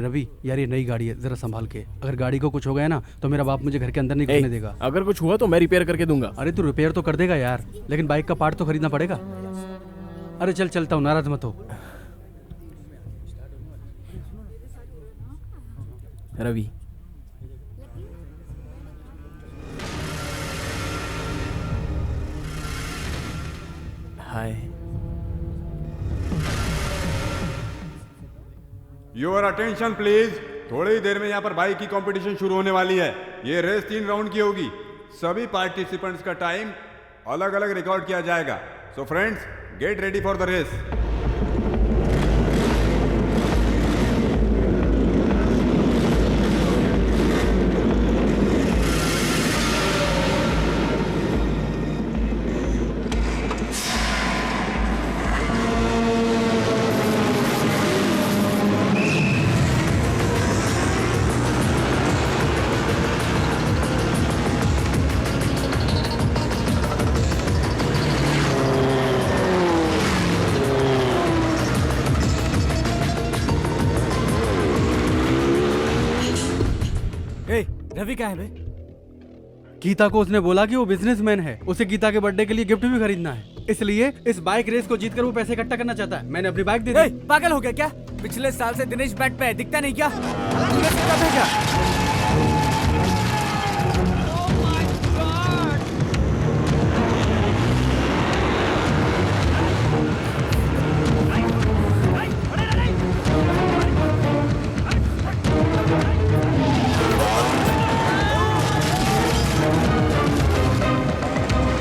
रवि यार, ये नई गाड़ी है, जरा संभाल के। अगर गाड़ी को कुछ हो गया ना तो मेरा बाप मुझे घर के अंदर नहीं घुसने देगा। अगर कुछ हुआ तो मैं रिपेयर करके दूंगा। अरे तू रिपेयर तो कर देगा यार, लेकिन बाइक का पार्ट तो खरीदना पड़ेगा। अरे चल, चलता हूँ, नाराज मत हो। Ravi, hi. Your attention please. थोड़ी ही देर में यहाँ पर बाइक की कंपटीशन शुरू होने वाली है। ये रेस 3 राउंड की होगी। सभी पार्टिसिपेंट्स का टाइम अलग अलग रिकॉर्ड किया जाएगा। So friends, get ready for the race. Ravi कहाँ है बे? गीता को उसने बोला कि वो बिजनेसमैन है, उसे गीता के बर्थडे के लिए गिफ्ट भी खरीदना है, इसलिए इस बाइक रेस को जीतकर वो पैसे इकट्ठा करना चाहता है। मैंने अपनी बाइक दे दी। पागल हो गया क्या? पिछले साल से दिनेश बैट पे है, दिखता नहीं क्या? तूने कितना भेजा?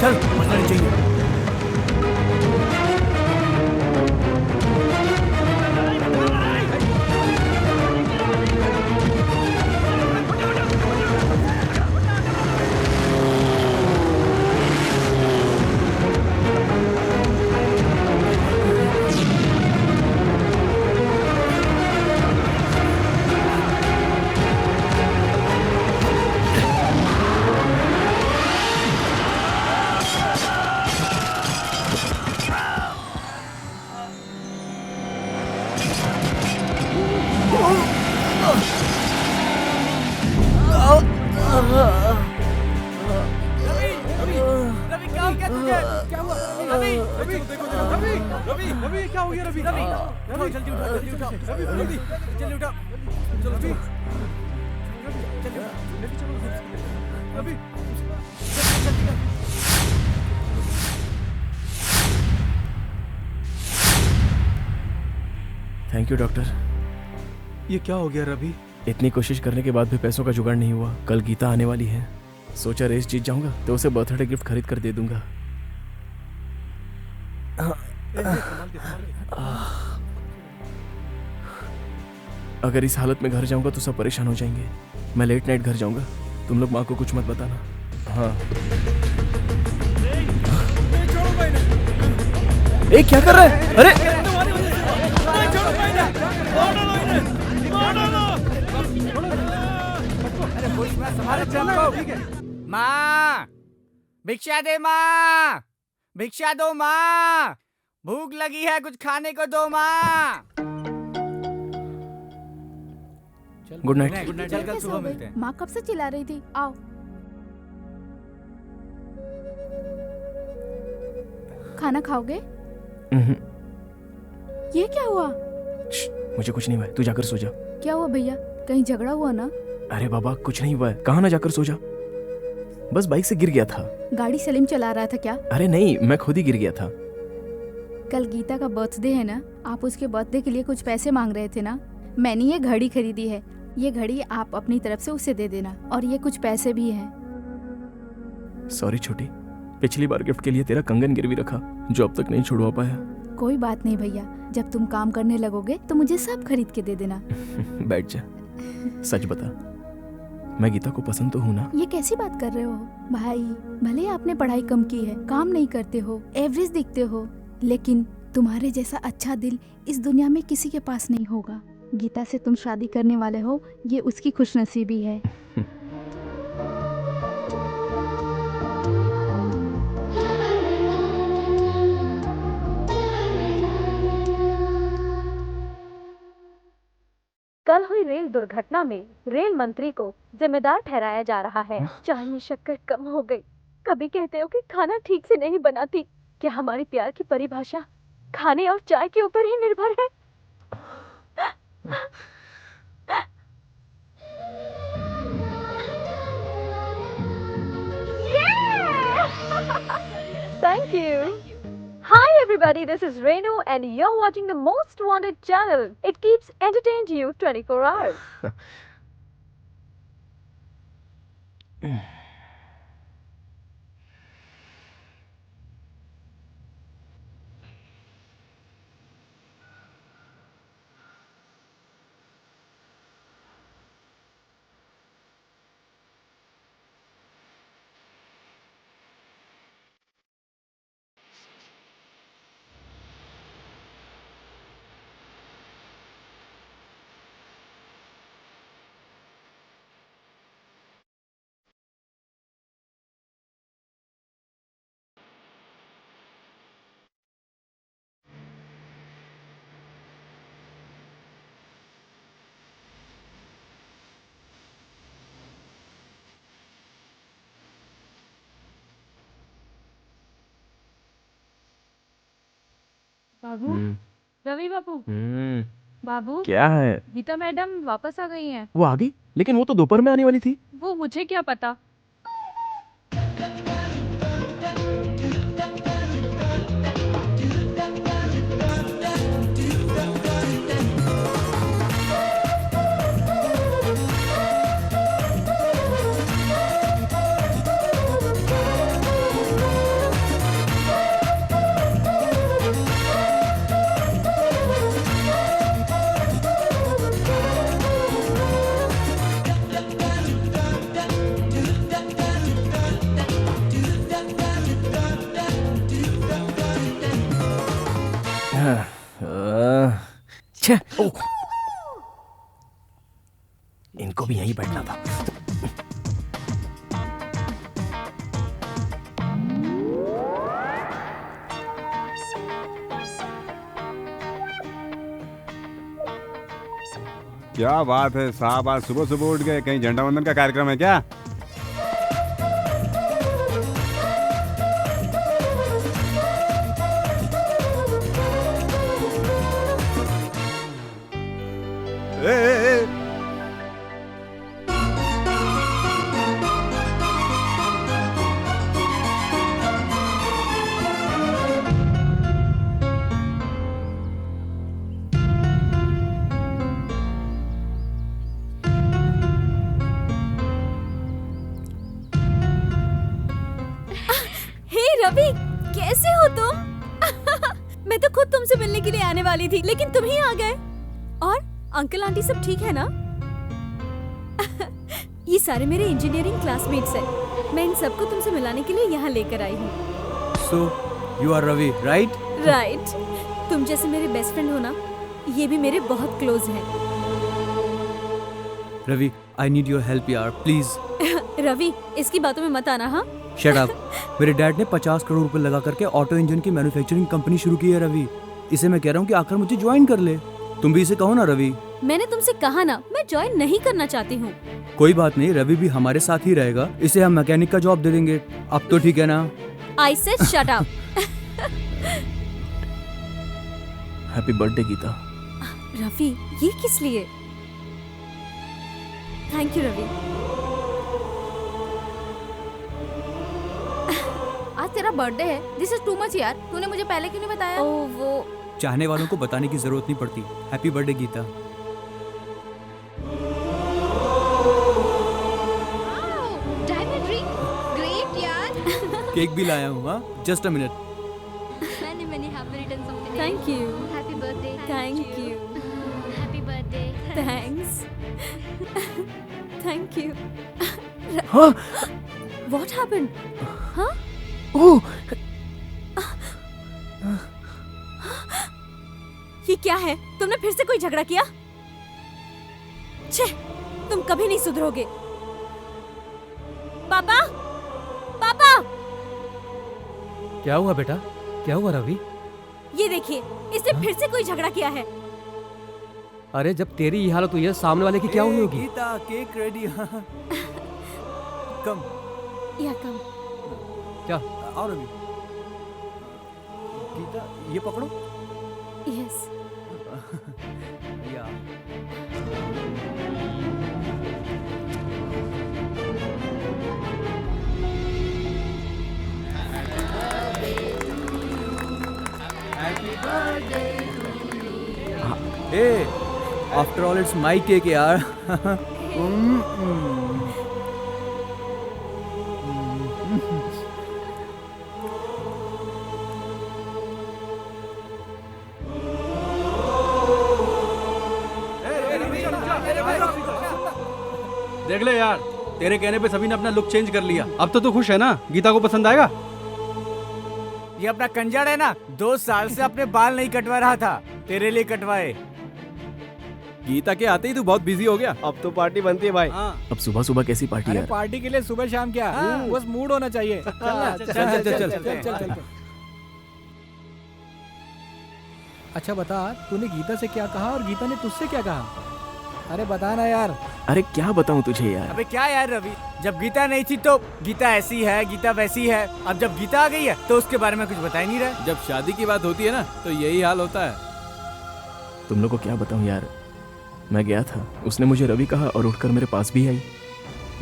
चल, मजा नहीं चाहिए। रवि, क्या हो गया रवि? रवि, जल्दी उठा, जल्दी उठा, जल्दी, जल्दी उठा, चलो रवि, जल्दी रवि, थैंक यू डॉक्टर। ये क्या हो गया रवि? इतनी कोशिश करने के बाद भी पैसों का जुगाड़ नहीं हुआ। कल गीता आने वाली है, सोचा रेस जीत जाऊंगा तो उसे बर्थडे गिफ्ट खरीद कर दे दूंगा। अगर इस हालत में घर जाऊंगा तो सब परेशान हो जाएंगे। मैं लेट नाइट घर जाऊंगा। तुम लोग माँ को कुछ मत बताना। हाँ। ए, क्या कर रहा है? अरे माँ, भिक्षा दे माँ, भिक्षा दो माँ, भूख लगी है, कुछ खाने को दो माँ। Good night. गुड नाइट, कल सुबह मिलते हैं। माँ कब से चिल्ला रही थी? आओ। खाना खाओगे? ये क्या हुआ? मुझे कुछ नहीं हुआ, तू जाकर सो जा। क्या हुआ भैया, कहीं झगड़ा हुआ ना? अरे बाबा, कुछ नहीं हुआ है, कहाँ ना जाकर सो जा। बस बाइक से गिर गया था। गाड़ी सलीम चला रहा था क्या? अरे नहीं, मैं खुद ही गिर गया था। कल गीता का बर्थडे है ना, आप उसके बर्थडे के लिए कुछ पैसे मांग रहे थे ना। मैंने ये घड़ी खरीदी है, ये घड़ी आप अपनी तरफ से उसे दे देना, और ये कुछ पैसे भी हैं। सॉरी छोटी, पिछली बार गिफ्ट के लिए तेरा कंगन गिरवी रखा जो अब तक नहीं छुड़वा पाया। कोई बात नहीं भैया, जब तुम काम करने लगोगे तो मुझे सब खरीद के दे देना। बैठ जा, सच बता, मैं गीता को पसंद तो हूँ ना? ये कैसी बात कर रहे हो भाई? भले आपने पढ़ाई कम की है, काम नहीं करते हो, एवरेज दिखते हो, लेकिन तुम्हारे जैसा अच्छा दिल इस दुनिया में किसी के पास नहीं होगा। गीता से तुम शादी करने वाले हो, ये उसकी खुशनसीबी है। कल हुई रेल दुर्घटना में रेल मंत्री को जिम्मेदार ठहराया जा रहा है। चाय में शक्कर कम हो गई। कभी कहते हो कि खाना ठीक से नहीं बनाती। क्या हमारी प्यार की परिभाषा खाने और चाय के ऊपर ही निर्भर है? Thank you. Hi everybody, this is Renu and you're watching the most wanted channel. It keeps entertained you 24 hours. बाबू, रवि बाबू, बाबू, क्या है? गीता मैडम वापस आ गई हैं। वो आ गई? लेकिन वो तो दोपहर में आने वाली थी। वो मुझे क्या पता। छे, ओह, इनको भी यहीं बैठना था। क्या बात है साहब, आज सुबह सुबह उठ गए। कहीं झंडा वंदन का कार्यक्रम है क्या? ए, ए, ए। हे रवि, कैसे हो तुम? मैं तो खुद तुमसे मिलने के लिए आने वाली थी, लेकिन तुम ही आ गए। और अंकल आंटी सब ठीक है ना? ये सारे मेरे इंजीनियरिंग क्लासमेट्स हैं। मैं इन सबको तुमसे मिलाने के लिए यहाँ लेकर आई हूँ। So, you are Ravi, right? Right, तुम जैसे मेरे बेस्ट फ्रेंड हो ना, ये भी मेरे बहुत क्लोज हैं। Ravi, I need your help यार, please. रवि, इसकी बातों में मत आना। हाँ, Shut up. मेरे डैड ने 50 करोड़ रुपए लगा करके ऑटो इंजन की मैन्युफैक्चरिंग कंपनी शुरू की है रवि। इसे मैं कह रहा हूँ कि आकर मुझे ज्वाइन कर ले। तुम भी इसे कहो ना रवि। मैंने तुमसे कहा ना, मैं ज्वाइन नहीं करना चाहती हूँ। कोई बात नहीं, रवि भी हमारे साथ ही रहेगा। इसे हम मैकेनिक का जॉब दे देंगे। अब तो ठीक है ना? I said shut up. Happy birthday Geeta. Ravi, ये किस लिए? Thank you Ravi. आज तेरा बर्थडे है। दिस इज टू मच यार। तूने मुझे पहले क्यों नहीं बताया? ओ वो चाहने वालों को बताने की जरूरत नहीं पड़ती। Happy birthday Geeta. Diamond ring, great यार। केक भी लाया हूँ। हाँ, जस्ट अ मिनट। मैंने happy returns of the day. Thank you. Happy birthday. Thank you. Happy birthday. Thanks. Thank you. हाँ, व्हाट हैपेंड? हाँ? ओह, ये क्या है? तुमने फिर से कोई झगड़ा किया? छे, तुम कभी नहीं सुधरोगे। पापा, पापा, क्या हुआ बेटा? क्या हुआ रवि? ये देखिए, इसने फिर से कोई झगड़ा किया है। अरे जब तेरी ये हालत हुई है सामने वाले की क्या हुई होगी? Gita cake ready. कम या कम क्या? और अभी गीता ये पकड़ो। यस या ए after all it's my cake यार। देख ले यार, तेरे कहने पे सभी ने अपना लुक चेंज कर लिया। अब तो तू खुश है ना? गीता को पसंद आएगा? ये अपना कंजर है ना, 2 साल से अपने बाल नहीं कटवा रहा था, तेरे लिए कटवाए। गीता के आते ही तू बहुत बिजी हो गया। अब तो पार्टी बनती है भाई। हाँ। अब सुबह सुबह कैसी पार्टी अरे यार? पार्टी के लिए सुबह शाम क्या, बस मूड होना चाहिए। चल ना, चल, चल, चल, चल, चल, चल। अच्छा बता, तूने गीता से क्या कहा और गीता ने तुझसे क्या कहा? अरे बता ना यार। अरे क्या बताऊं तुझे यार? अबे क्या यार रवि, जब गीता नहीं थी तो गीता ऐसी है, गीता वैसी है। अब जब गीता आ गई है तो उसके बारे में कुछ बता ही नहीं रहा। जब शादी की बात होती है ना तो यही हाल होता है। तुम लोग को क्या बताऊं यार, मैं गया था, उसने मुझे रवि कहा और उठकर मेरे पास भी आई।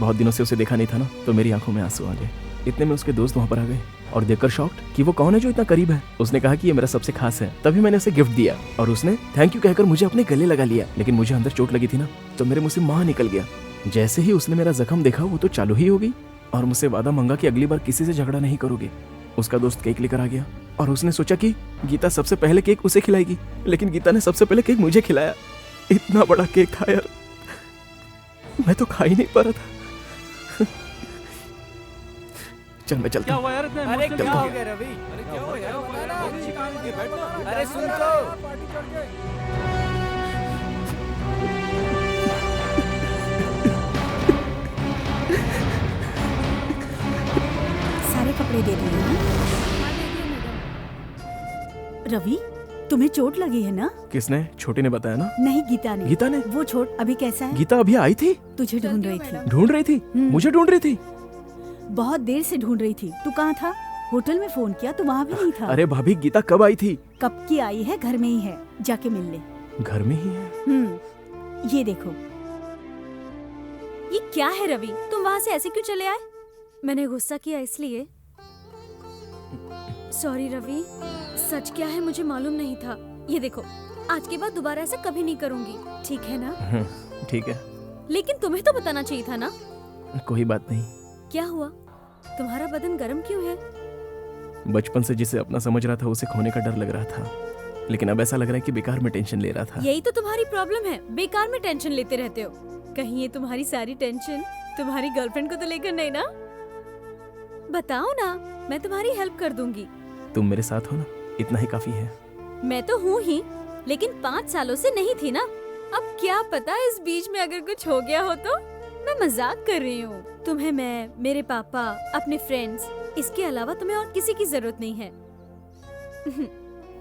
बहुत दिनों से उसे देखा नहीं था ना, तो मेरी आंखों में आंसू आ गए। इतने में उसके दोस्त वहां पर आ गए और देखकर शॉक्ड कि वो कौन है जो इतना करीब है। उसने कहा कि ये मेरा सबसे खास है। तभी मैंने उसे गिफ्ट दिया और उसने थैंक यू कहकर मुझे अपने गले लगा लिया। लेकिन मुझे अंदर चोट लगी थी ना, तो मेरे मुंह से मां निकल गया। जैसे ही उसने मेरा जख्म देखा वो तो चालू ही हो गई और मुझसे वादा मांगा कि अगली बार किसी से झगड़ा नहीं करोगे। उसका दोस्त केक लेकर आ गया और उसने सोचा कि गीता सबसे पहले केक उसे खिलाएगी, लेकिन गीता ने सबसे पहले केक मुझे खिलाया। इतना बड़ा केक था यार, मैं तो खा ही नहीं पा रहा था। चल मैं चलता क्या हूँ। हुआ यार इतने अरे emotional क्या क्यों? हो गया रवि? अरे क्या हो गया? अरे सुन तो। सारे कपड़े दे दिए हैं? रवि, तुम्हें चोट लगी है ना? किसने? छोटे ने बताया ना? नहीं, गीता ने। गीता ने? वो चोट अभी कैसा है? गीता अभी आई थी? तुझे ढूंढ रही थी। ढूंढ रही थी? मुझे ढूंढ रही थी? बहुत देर से ढूंढ रही थी। तू कहाँ था? होटल में फोन किया, तू वहाँ भी नहीं था। अरे भाभी, गीता कब आई थी? कब की आई है? घर में ही है, जाके मिल ले। घर में ही है? ये देखो। ये क्या है रवि, तुम वहाँ से ऐसे क्यों चले आए? मैंने गुस्सा किया इसलिए। सॉरी रवि, सच क्या है मुझे मालूम नहीं था। ये देखो, आज के बाद दोबारा ऐसा कभी नहीं करूँगी, ठीक है ना? ठीक है। लेकिन तुम्हें तो बताना चाहिए था ना। कोई बात नहीं। क्या हुआ? तुम्हारा बदन गर्म क्यों है? बचपन से जिसे अपना समझ रहा था उसे खोने का डर लग रहा था, लेकिन अब ऐसा लग रहा है कि बेकार में टेंशन ले रहा था। यही तो तुम्हारी प्रॉब्लम है, बेकार में टेंशन लेते रहते हो। कहीं ये तुम्हारी सारी टेंशन तुम्हारी गर्लफ्रेंड को तो लेकर नहीं ना? बताओ ना, मैं तुम्हारी हेल्प कर दूंगी। तुम मेरे साथ हो ना, इतना ही काफी है। मैं तो हूँ ही, लेकिन 5 सालों से नहीं थी ना। अब क्या पता इस बीच में अगर कुछ हो गया हो तो। मैं मजाक कर रही हूँ। तुम्हें मैं, मेरे पापा, अपने फ्रेंड्स, इसके अलावा तुम्हें और किसी की जरूरत नहीं है।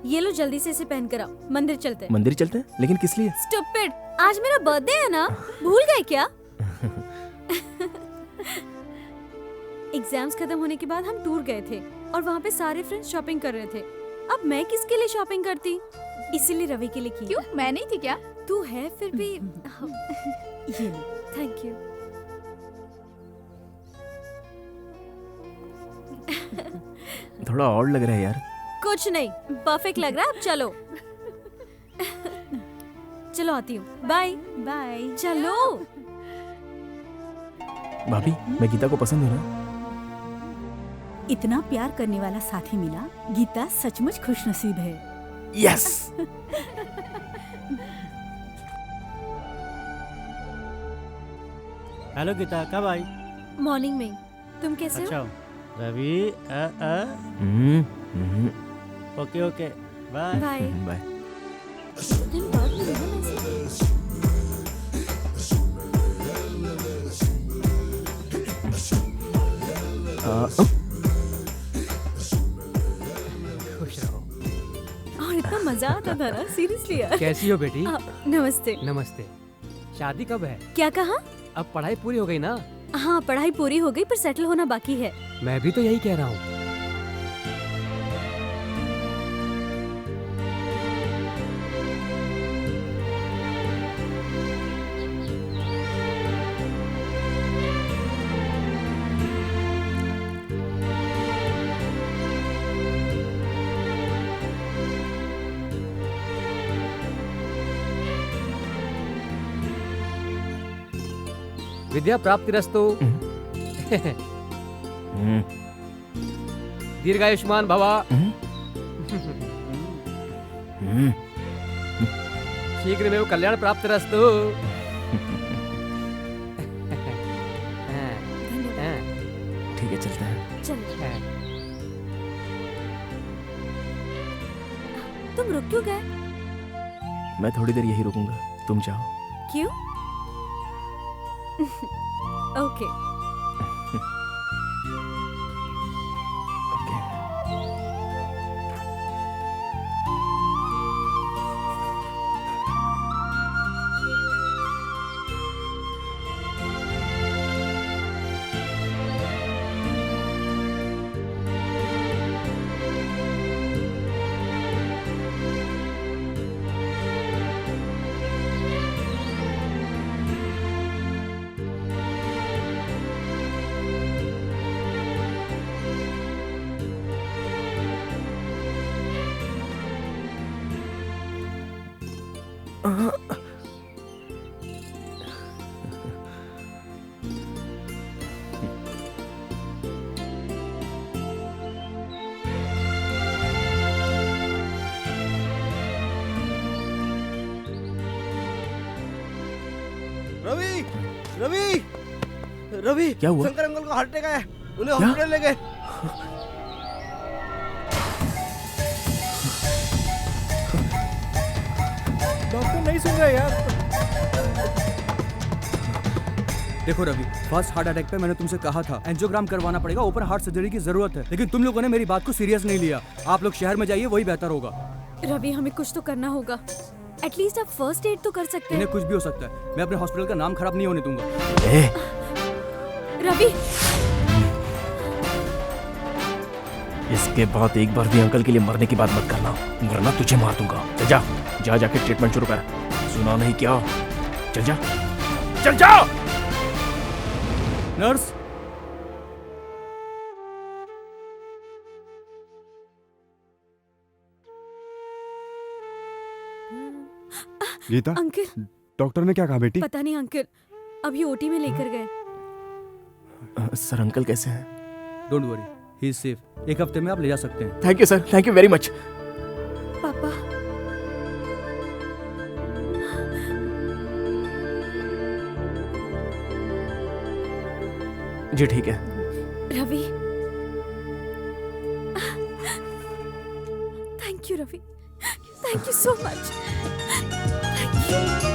ये लो, जल्दी से इसे पहन कर आओ, मंदिर चलते हैं। मंदिर चलते हैं? लेकिन किस लिए? स्टूपिड, आज मेरा बर्थडे है ना, भूल गए क्या? एग्जाम्स खत्म होने के बाद हम टूर गए थे और वहाँ पे सारे फ्रेंड्स शॉपिंग कर रहे थे। अब मैं किसके लिए शॉपिंग करती? इसीलिए रवि के लिए की। क्यों, मैं नहीं थी क्या? तू है फिर भी। ये लो। Thank you. थोड़ा और लग रहा है यार। कुछ नहीं, परफेक्ट लग रहा है। अब चलो। चलो आती हूँ, बाय बाय। चलो। भाभी, मैं गीता को पसंद हूँ ना? इतना प्यार करने वाला साथी मिला। गीता सचमुच खुशनसीब है। यस। हेलो गीता, कब आई? मॉर्निंग में। तुम कैसे अच्छा हो? Ravi okay okay bye bye. Bye. दिन बाद मिलेगा मैसेज। खुश रहो। और इतना मजा आता था ना, सीरियसली यार। कैसी हो बेटी? नमस्ते। नमस्ते। शादी कब है? क्या कहा? अब पढ़ाई पूरी हो गई ना? हाँ, पढ़ाई पूरी हो गई पर सेटल होना बाकी है। मैं भी तो यही कह रहा हूँ। विद्या प्राप्तिरस्तु। दीर्घायुष्मान भवा। शीघ्रमेव कल्याण प्राप्तिरस्तु। ठीक है, चलते हैं। चल। तुम रुक क्यों गए? मैं थोड़ी देर यही रुकूंगा, तुम जाओ। क्यों? ओके। रवि, रवि, रवि, क्या हुआ? शंकर अंकल को हार्ट अटैक आया, उन्हें हॉस्पिटल ले गए। डॉक्टर नहीं सुन रहे यार। देखो रवि, फर्स्ट हार्ट अटैक पे मैंने तुमसे कहा था एंजियोग्राम करवाना पड़ेगा, ओपन हार्ट सर्जरी की जरूरत है, लेकिन तुम लोगों ने मेरी बात को सीरियस नहीं लिया। आप लोग शहर में जाइए, वही बेहतर होगा। रवि, हमें कुछ तो करना होगा। एटलीस्ट आप फर्स्ट एड तो कर सकते हैं। इन्हें कुछ भी हो सकता है, मैं अपने हॉस्पिटल का नाम खराब नहीं होने दूंगा। रवि, इसके बाद एक बार भी अंकल के लिए मरने की बात मत करना, वरना तुझे मार दूंगा। चल जा, जा जाके ट्रीटमेंट शुरू कर। सुना नहीं क्या? चल जा, चल जा। Nurse, Gita, uncle. डॉक्टर ने क्या कहा बेटी? पता नहीं अंकल, अभी ओटी में लेकर गए। सर, अंकल कैसे हैं? Don't worry, he is safe. एक हफ्ते में आप ले जा सकते हैं। Thank you sir, thank you very much. पापा, जी ठीक है। Ravi, thank you Ravi, thank you so much. Thank you.